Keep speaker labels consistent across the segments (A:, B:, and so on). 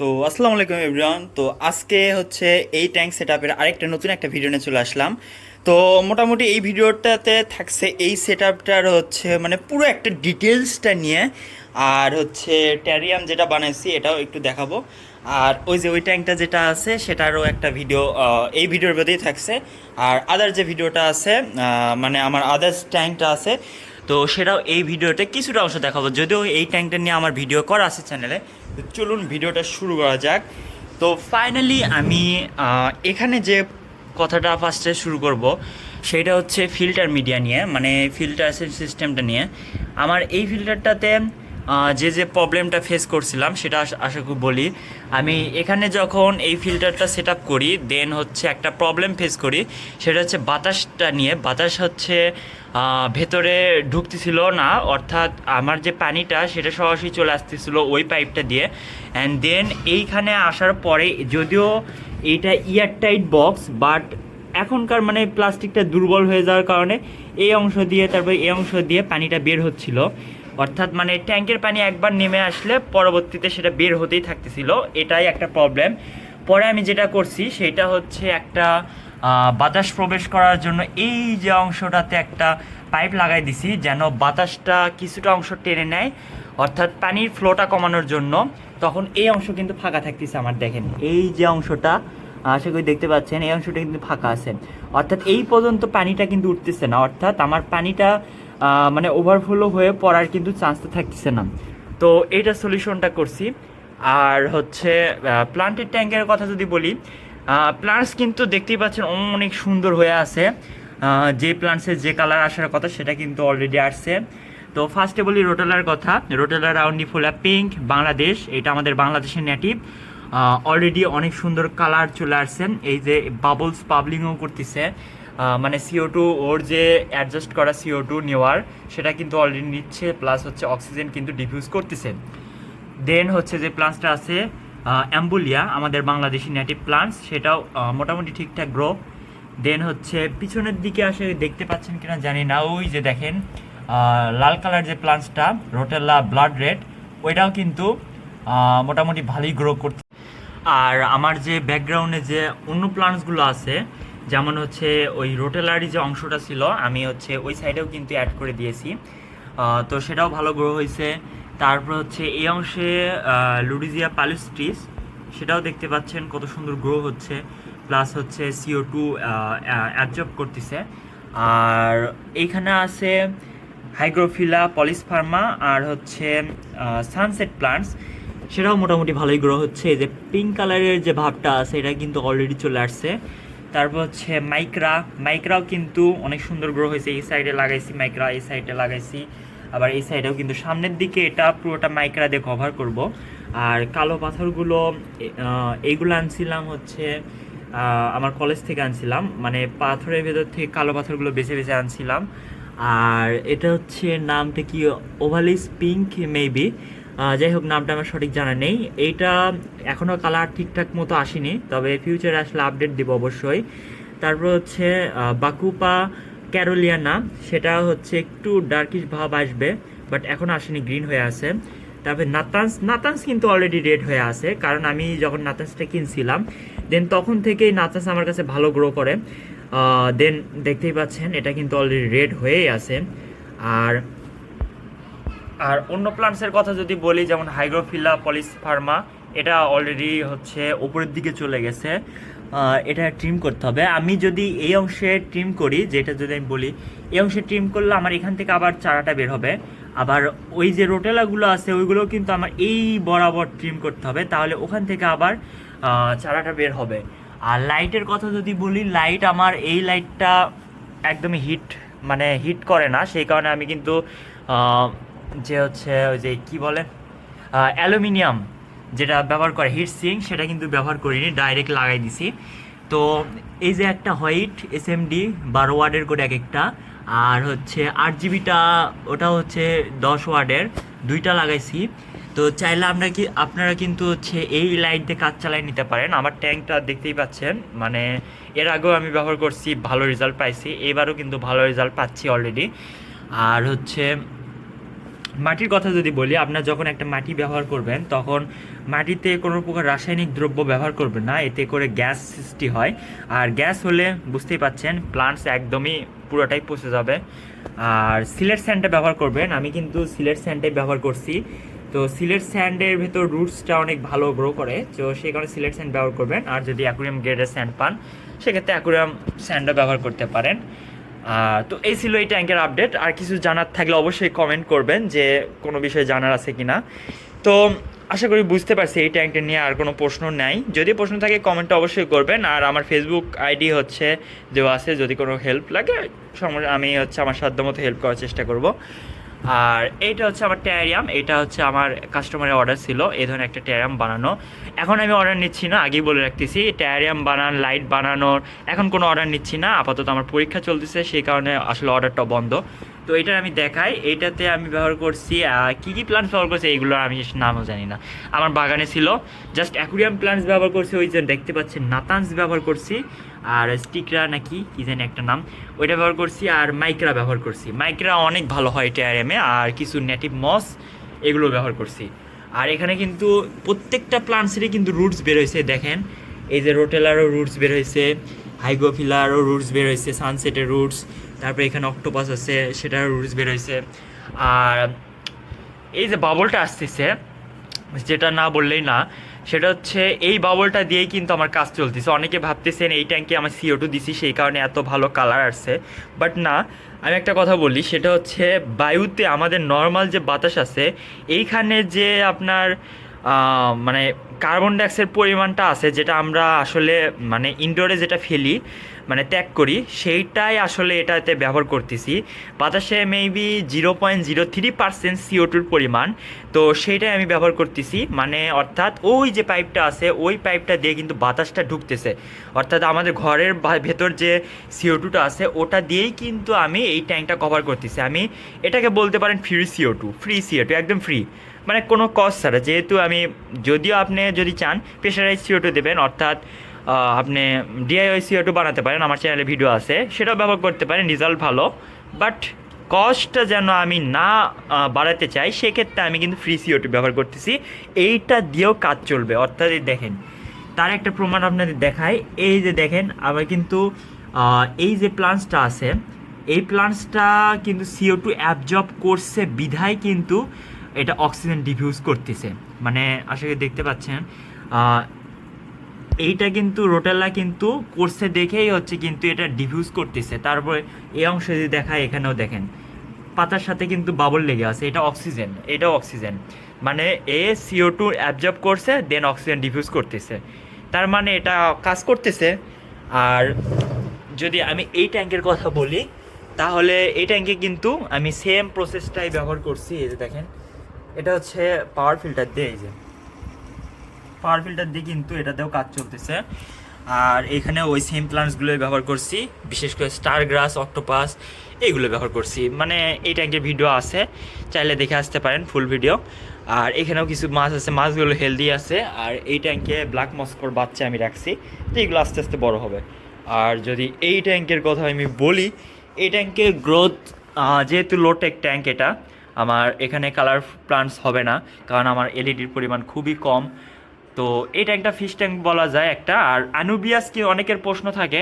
A: তো আসসালামু আলাইকুম এভরিওয়ান। তো আজকে হচ্ছে এই ট্যাঙ্ক সেটআপের আরেকটা নতুন একটা ভিডিও নিয়ে চলে আসলাম। তো মোটামুটি এই ভিডিওটাতে থাকছে এই সেটআপটার হচ্ছে মানে পুরো একটা ডিটেলসটা নিয়ে, আর হচ্ছে ট্যারিয়াম যেটা বানাইছি এটাও একটু দেখাবো। আর ওই যে ওই ট্যাঙ্কটা যেটা আছে সেটারও একটা ভিডিও এই ভিডিওর মধ্যেই থাকছে। আর আদার যে ভিডিওটা আছে মানে আমার আদার্স ট্যাঙ্কটা আছে, তো সেটাও এই ভিডিওতে কিছুটা অংশ দেখাবো, যদিও এই ট্যাঙ্কটা নিয়ে আমার ভিডিও করা আছে চ্যানেলে। তো চলুন ভিডিওটা শুরু করা যাক। তো ফাইনালি আমি এখানে যে কথাটা ফার্স্টে শুরু করব সেটা হচ্ছে ফিল্টার মিডিয়া নিয়ে, মানে ফিল্টার সিস্টেমটা নিয়ে। আমার এই ফিল্টারটাতে যে যে প্রবলেমটা ফেস করছিলাম সেটা আশা করি বলি। আমি এখানে যখন এই ফিল্টারটা সেট আপ করি দেন হচ্ছে একটা প্রবলেম ফেস করি, সেটা হচ্ছে বাতাসটা নিয়ে। বাতাস হচ্ছে ভেতরে ঢুকতেছিল না, অর্থাৎ আমার যে পানিটা সেটা সরাসরি চলে আসতেছিল ওই পাইপটা দিয়ে। অ্যান্ড দেন এইখানে আসার পরে যদিও এইটা এয়ারটাইট বক্স, বাট এখনকার মানে প্লাস্টিকটা দুর্বল হয়ে যাওয়ার কারণে এই অংশ দিয়ে তারপরে এই অংশ দিয়ে পানিটা বের হচ্ছিল। অর্থাৎ মানে ট্যাঙ্কের পানি একবার নেমে আসলে পরবর্তীতে সেটা বের হতেই থাকতেছিল, এটাই একটা প্রবলেম। পরে আমি যেটা করছি সেটা হচ্ছে একটা বাতাস প্রবেশ করার জন্য এই যে অংশটাতে একটা পাইপ লাগাই দিছি, যেন বাতাসটা কিছুটা অংশ টেনে নেয়, অর্থাৎ পানির ফ্লোটা কমানোর জন্য। তখন এই অংশ কিন্তু ফাঁকা থাকতেছে আমার, দেখেন এই যে অংশটা আশা করি দেখতে পাচ্ছেন, এই অংশটা কিন্তু ফাঁকা আছে। অর্থাৎ এই পর্যন্ত পানিটা কিন্তু উঠতেছে না, অর্থাৎ আমার পানিটা মানে ওভারফ্লো হয়ে পড়ার কিন্তু চান্সটা থাকতেছে না। তো এইটা সলিউশনটা করছি। আর হচ্ছে প্লান্টের ট্যাঙ্কের কথা যদি বলি, প্লান্টস কিন্তু দেখতেই পাচ্ছেন অনেক সুন্দর হয়ে আছে। যে প্লান্টসের যে কালার আসার কথা সেটা কিন্তু অলরেডি আসছে। তো ফার্স্টে বলি রোটেলার কথা। রোটেলার রাউন্ডিফোলা পিঙ্ক বাংলাদেশ, এটা আমাদের বাংলাদেশের নেটিভ। অলরেডি অনেক সুন্দর কালার চলে আসছে। এই যে বাবলস পাবলিংও করতেছে, মানে CO2 ওর যে অ্যাডজাস্ট করা CO2 নেওয়ার সেটা কিন্তু অলরেডি নিচ্ছে, প্লাস হচ্ছে অক্সিজেন কিন্তু ডিফিউজ করতেছে। দেন হচ্ছে যে প্লান্টসটা আছে অ্যাম্বুলিয়া, আমাদের বাংলাদেশি নেটিভ প্লান্টস, সেটাও মোটামুটি ঠিকঠাক গ্রো। দেন হচ্ছে পিছনের দিকে আসে দেখতে পাচ্ছেন কিনা জানি না, ওই যে দেখেন লাল কালার যে প্লান্টসটা রোটেলা ব্লাড রেড, ওইটাও কিন্তু মোটামুটি ভালোই গ্রো করতে। আর আমার যে ব্যাকগ্রাউন্ডে যে অন্য প্লান্টসগুলো আছে, যেমন হচ্ছে ওই রোটেলারই যে অংশটা ছিল আমি হচ্ছে ওই সাইডেও কিন্তু অ্যাড করে দিয়েছি, তো সেটাও ভালো গ্রো হয়েছে। তারপর হচ্ছে এই অংশে লুডিজিয়া পালুস্ট্রিস, সেটাও দেখতে পাচ্ছেন কত সুন্দর গ্রো হচ্ছে, প্লাস হচ্ছে CO2 অ্যাবজর্ব করতেছে। আর এইখানে আছে হাইগ্রোফিলা পলিসফার্মা আর হচ্ছে সানসেট প্লান্টস, সেটাও মোটামুটি ভালোই গ্রো হচ্ছে। এই যে পিঙ্ক কালারের যে ভাবটা আছে এটা কিন্তু অলরেডি চলে আসছে। তারপর হচ্ছে মাইক্রাও কিন্তু অনেক সুন্দর গ্রো হয়েছে। এই সাইডে লাগাইছি মাইক্রা, এই সাইডে লাগাইছি, আবার এই সাইডেও কিন্তু সামনের দিকে এটা পুরোটা মাইক্রা দিয়ে কভার করব। আর কালো পাথরগুলো এইগুলো আনছিলাম হচ্ছে আমার কলেজ থেকে আনছিলাম, মানে পাথরের ভেতর থেকে কালো পাথরগুলো বেছে বেছে আনছিলাম। আর এটা হচ্ছে নামটা কি, ওভালিস পিঙ্ক মেবি, যাই হোক নামটা আমার সঠিক জানা নেই। এইটা এখনও কালার ঠিকঠাক মতো আসেনি, তবে ফিউচারে আসলে আপডেট দিব অবশ্যই। তারপর হচ্ছে বাকুপা ক্যারোলিয়ানা, সেটা হচ্ছে একটু ডার্কিশ ভাব আসবে, বাট এখন আসেনি, গ্রিন হয়ে আছে। তারপরে নাতান্স কিন্তু অলরেডি রেড হয়ে আছে, কারণ আমি যখন নাতান্সটা কিনছিলাম দেন তখন থেকেই নাতান্স আমার কাছে ভালো গ্রো করে। দেন দেখতেই পাচ্ছেন এটা কিন্তু অলরেডি রেড হয়েই আছে। আর আর অন্য প্লান্টসের কথা যদি বলি, যেমন হাইগ্রোফিলা পলিসফার্মা, এটা অলরেডি হচ্ছে উপরের দিকে চলে গেছে, এটা ট্রিম করতে হবে। আমি যদি এই অংশে ট্রিম করি, যেটা যদি আমি বলি এই অংশে ট্রিম করলে আমার এখান থেকে আবার চারাটা বের হবে। আবার ওই যে রোটেলাগুলো আছে ওইগুলো কিন্তু আমার এই বরাবর ট্রিম করতে হবে, তাহলে ওখান থেকে আবার চারাটা বের হবে। আর লাইটের কথা যদি বলি, লাইট আমার এই লাইটটা একদমই মানে হিট করে না, সেই কারণে আমি কিন্তু যে হচ্ছে ওই যে কী বলে অ্যালুমিনিয়াম যেটা ব্যবহার করে হিট সিং, সেটা কিন্তু ব্যবহার করিনি, ডাইরেক্ট লাগাই দিছি। তো এই যে একটা হোয়াইট SMD 12 ওয়ার্ডের করে এক একটা, আর হচ্ছে 8 GBটা ওটা হচ্ছে 10 ওয়ার্ডের, দুইটা লাগাইছি। তো চাইলে আপনারা কিন্তু হচ্ছে এই লাইট দিয়ে কাজ চালাই নিতে পারেন। আমার ট্যাঙ্কটা দেখতেই পাচ্ছেন, মানে এর আগেও আমি ব্যবহার করছি, ভালো রেজাল্ট পাইছি, এবারও কিন্তু ভালো রেজাল্ট পাচ্ছি অলরেডি। আর হচ্ছে মাটির কথা যদি বলি, আপনার যখন একটা মাটি ব্যবহার করবেন তখন মাটিতে কোনো প্রকার রাসায়নিক দ্রব্য ব্যবহার করবেন না, এতে করে গ্যাস সৃষ্টি হয়। আর গ্যাস হলে বুঝতেই পাচ্ছেন প্লান্টস একদমই পুরোটাই পচে যাবে। আর সিলেট স্যান্ডটা ব্যবহার করবেন, আমি কিন্তু সিলেট স্যান্ডটাই ব্যবহার করছি। তো সিলেট স্যান্ডের ভেতর রুটসটা অনেক ভালো গ্রো করে, তো সেই কারণে সিলেট স্যান্ড ব্যবহার করবেন। আর যদি অ্যাকুরিয়াম গ্রেডের স্যান্ড পান সেক্ষেত্রে অ্যাকুরিয়াম স্যান্ডও ব্যবহার করতে পারেন। তো এই ছিল এই ট্যাঙ্কের আপডেট। আর কিছু জানার থাকলে অবশ্যই কমেন্ট করবেন যে কোনো বিষয়ে জানার আছে কি না। তো আশা করি বুঝতে পারছি এই ট্যাঙ্কটা নিয়ে আর কোনো প্রশ্ন নাই। যদি প্রশ্ন থাকে কমেন্টটা অবশ্যই করবেন। আর আমার ফেসবুক আইডি হচ্ছে দেওয়া আছে, যদি কোনো হেল্প লাগে আমি হচ্ছে আমার সাধ্যমতো হেল্প করার চেষ্টা করব। আর এইটা হচ্ছে আমার টেরারিয়াম, এটা হচ্ছে আমার কাস্টমারের অর্ডার ছিল এই ধরনের একটা টেরারিয়াম বানানো। এখন আমি অর্ডার নিচ্ছি না, আগেই বলে রাখতেছি, টেরারিয়াম বানান লাইট বানানোর এখন কোনো অর্ডার নিচ্ছি না, আপাতত আমার পরীক্ষা চলতেছে সেই কারণে আসলে অর্ডারটা বন্ধ। তো এইটার আমি দেখাই, এইটাতে আমি ব্যবহার করছি কী কী প্লান্টস ব্যবহার করছি এইগুলো আমি নামও জানি না, আমার বাগানে ছিল। জাস্ট অ্যাকুরিয়াম প্লান্টস ব্যবহার করছি, ওই যে দেখতে পাচ্ছেন নাতান্স ব্যবহার করছি, আর স্টিকরা নাকি কী জানি একটা নাম, ওইটা ব্যবহার করছি। আর মাইক্রা ব্যবহার করছি, মাইক্রা অনেক ভালো হয় টেরারিয়ামে। আর কিছু নেটিভ মস এগুলো ব্যবহার করছি। আর এখানে কিন্তু প্রত্যেকটা প্লান্টসেরই কিন্তু রুটস বের হয়েছে, দেখেন এই যে রোটেলারও রুটস বের হয়েছে, হাইগোফিলারও রুটস বের হয়েছে, সানসেটের রুটস, তারপরে এখানে অক্টোপাস আছে সেটারও রুটস বের হয়েছে। আর এই যে বাবলটা আসতেছে, যেটা না বললেই না, সেটা হচ্ছে এই বাবলটা দিয়েই কিন্তু আমার কাজ চলতেছে। অনেকে ভাবতেছেন এই ট্যাঙ্কে আমার CO2 দিছি সেই কারণে এত ভালো কালার আসছে, বাট না। আমি একটা কথা বলি, সেটা হচ্ছে বায়ুতে আমাদের নর্মাল যে বাতাস আছে এইখানে যে আপনার মানে কার্বন ডাইঅক্সাইডের পরিমাণটা আছে, যেটা আমরা আসলে মানে ইনডোরে যেটা ফেলি মানে ত্যাগ করি, সেইটাই আসলে এটাতে ব্যবহার করতেছি। বাতাসে মেবি 0.03% CO2 পরিমাণ, তো সেইটাই আমি ব্যবহার করতেছি। মানে অর্থাৎ ওই যে পাইপটা আছে ওই পাইপটা দিয়ে কিন্তু বাতাসটা ঢুকতেছে, অর্থাৎ আমাদের ঘরের ভেতর যে CO2টা আছে ওটা দিয়েই কিন্তু আমি এই ট্যাঙ্কটা কভার করতেছি। আমি এটাকে বলতে পারেন ফ্রি CO2 একদম ফ্রি, মানে কোনো কস্ট ছাড়া। যেহেতু আমি যদিও আপনি যদি চান প্রেশারাইজ CO2 দেবেন, অর্থাৎ আপনি DIY CO2 বানাতে পারেন, আমার চ্যানেলে ভিডিও আছে, সেটাও ব্যবহার করতে পারেন, রেজাল্ট ভালো। বাট কস্টটা যেন আমি না বাড়াতে চাই সেক্ষেত্রে আমি কিন্তু ফ্রি CO2 ব্যবহার করতেছি, এইটা দিয়েও কাজ চলবে। অর্থাৎ এই দেখেন, তার একটা প্রমাণ আপনাদের দেখায়, এই যে দেখেন আমার কিন্তু এই যে প্লান্টসটা আছে এই প্লান্টসটা কিন্তু CO2 অ্যাবজর্ব করছে বিধায় কিন্তু এটা অক্সিজেন ডিফিউজ করতেছে। মানে আশা করি দেখতে পাচ্ছেন এইটা কিন্তু রোটেলা কিন্তু করছে দেখেই হচ্ছে কিন্তু এটা ডিফিউজ করতেছে। তারপরে এই অংশ যদি দেখায় এখানেও দেখেন পাতার সাথে কিন্তু বাবল লেগে আছে, এটা অক্সিজেন, এটাও অক্সিজেন, মানে CO2 অ্যাবজর্ব করছে দেন অক্সিজেন ডিফিউজ করতেছে, তার মানে এটা কাজ করতেছে। আর যদি আমি এই ট্যাঙ্কের কথা বলি তাহলে এই ট্যাঙ্কে কিন্তু আমি সেম প্রসেসটাই ব্যবহার করছি। এই যে দেখেন এটা হচ্ছে পাওয়ার ফিল্টার দিয়ে, এই যে পাওয়ার ফিল্টার দিয়ে কিন্তু এটাতেও কাজ চলতেছে। আর এখানে ওই সেম প্লান্টসগুলোই ব্যবহার করছি, বিশেষ করে স্টার গ্রাস, অক্টোপাস এইগুলো ব্যবহার করছি। মানে এই ট্যাঙ্কের ভিডিও আছে, চাইলে দেখে আসতে পারেন ফুল ভিডিও। আর এখানেও কিছু মাছ আছে, মাছগুলো হেলদি আছে। আর এই ট্যাঙ্কে ব্ল্যাক মস্কোর বাচ্চা আমি রাখছি, তো এগুলো আস্তে আস্তে বড় হবে। আর যদি এই ট্যাঙ্কের কথা আমি বলি, এই ট্যাঙ্কের গ্রোথ যেহেতু লোটেক ট্যাঙ্ক, এটা আমার এখানে কালার প্লান্টস হবে না, কারণ আমার এলইডির পরিমাণ খুবই কম। তো এটা একটা ফিশ ট্যাঙ্ক বলা যায় একটা। আর আনুবিয়াস কি অনেকের প্রশ্ন থাকে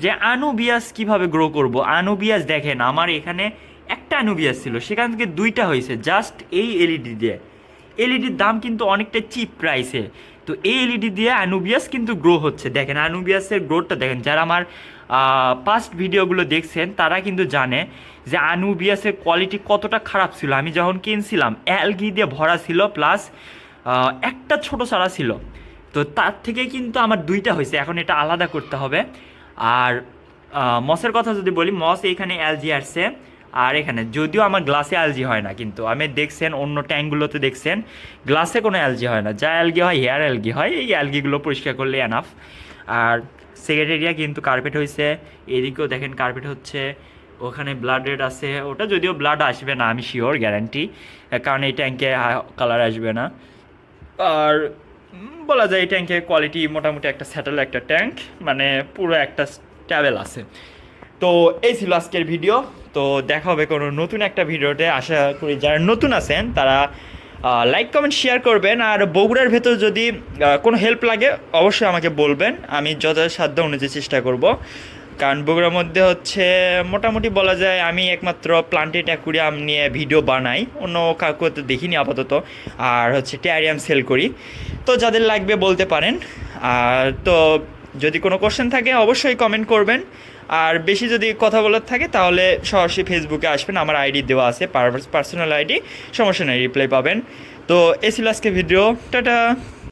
A: যে আনুবিয়াস কিভাবে গ্রো করব। আনুবিয়াস দেখেন আমার এখানে একটা আনুবিয়াস ছিল, সেখান থেকে দুইটা হয়েছে জাস্ট এই এলইডি দিয়ে। এলইডির দাম কিন্তু অনেকটা চিপ প্রাইসে, তো এই এলইডি দিয়ে আনুবিয়াস কিন্তু গ্রো হচ্ছে। দেখেন আনুবিয়াসের গ্রোথটা দেখেন, যারা আমার পাস্ট ভিডিওগুলো দেখছেন তারা কিন্তু জানে যে আনুবিয়াসের কোয়ালিটি কতটা খারাপ ছিল। আমি যখন কিনছিলাম অ্যালগি দিয়ে ভরা ছিল, প্লাস একটা ছোট চারা ছিল, তো তার থেকে কিন্তু আমার দুইটা হয়েছে, এখন এটা আলাদা করতে হবে। আর মসের কথা যদি বলি, মস এইখানে অ্যালজি আসছে। আর এখানে যদিও আমার গ্লাসে অ্যালজি হয় না, কিন্তু আমি দেখছেন অন্য ট্যাঙ্কগুলোতে দেখছেন গ্লাসে কোনো অ্যালজি হয় না, যা অ্যালগি হয় হেয়ার অ্যালগি হয়, এই অ্যালগিগুলো পরিষ্কার করলে এনাফ। আর সেক্রেটারিয়া কিন্তু কার্পেট হয়েছে, এদিকেও দেখেন কার্পেট হচ্ছে, ওখানে ব্লাড রেড আছে, ওটা যদিও ব্লাড আসবে না আমি শিওর গ্যারান্টি, কারণ এই ট্যাঙ্কে কালার আসবে না। আর বলা যায় এই ট্যাঙ্কের কোয়ালিটি মোটামুটি একটা স্যাটেল একটা ট্যাঙ্ক, মানে পুরো একটা স্ট্যাবেল আছে। তো এই ছিল আজকের ভিডিও। তো দেখা হবে কোনো নতুন একটা ভিডিওতে। আশা করি যারা নতুন আছেন তারা লাইক কমেন্ট শেয়ার করবেন। আর বগুড়ার ভেতর যদি কোনো হেল্প লাগে অবশ্যই আমাকে বলবেন, আমি যথাসাধ্য অনুযায়ী চেষ্টা করব। কারণ বগুড়ার মধ্যে হচ্ছে মোটামুটি বলা যায় আমি একমাত্র প্লান্টেড অ্যাকুরিয়াম নিয়ে ভিডিও বানাই, অন্য কাউকে তো দেখিনি আপাতত। আর হচ্ছে টেরারিয়াম সেল করি। তো যাদের লাগবে বলতে পারেন। আর তো যদি কোনো কোশ্চেন থাকে অবশ্যই কমেন্ট করবেন। আর বেশি যদি কথা বলার থাকে তাহলে সরাসরি ফেসবুকে আসবেন, আমার আইডি দেওয়া আছে, পার্সোনাল আইডি, সমস্যা নেই, রিপ্লাই পাবেন। তো এ ছিল আজকে ভিডিও। টাটা।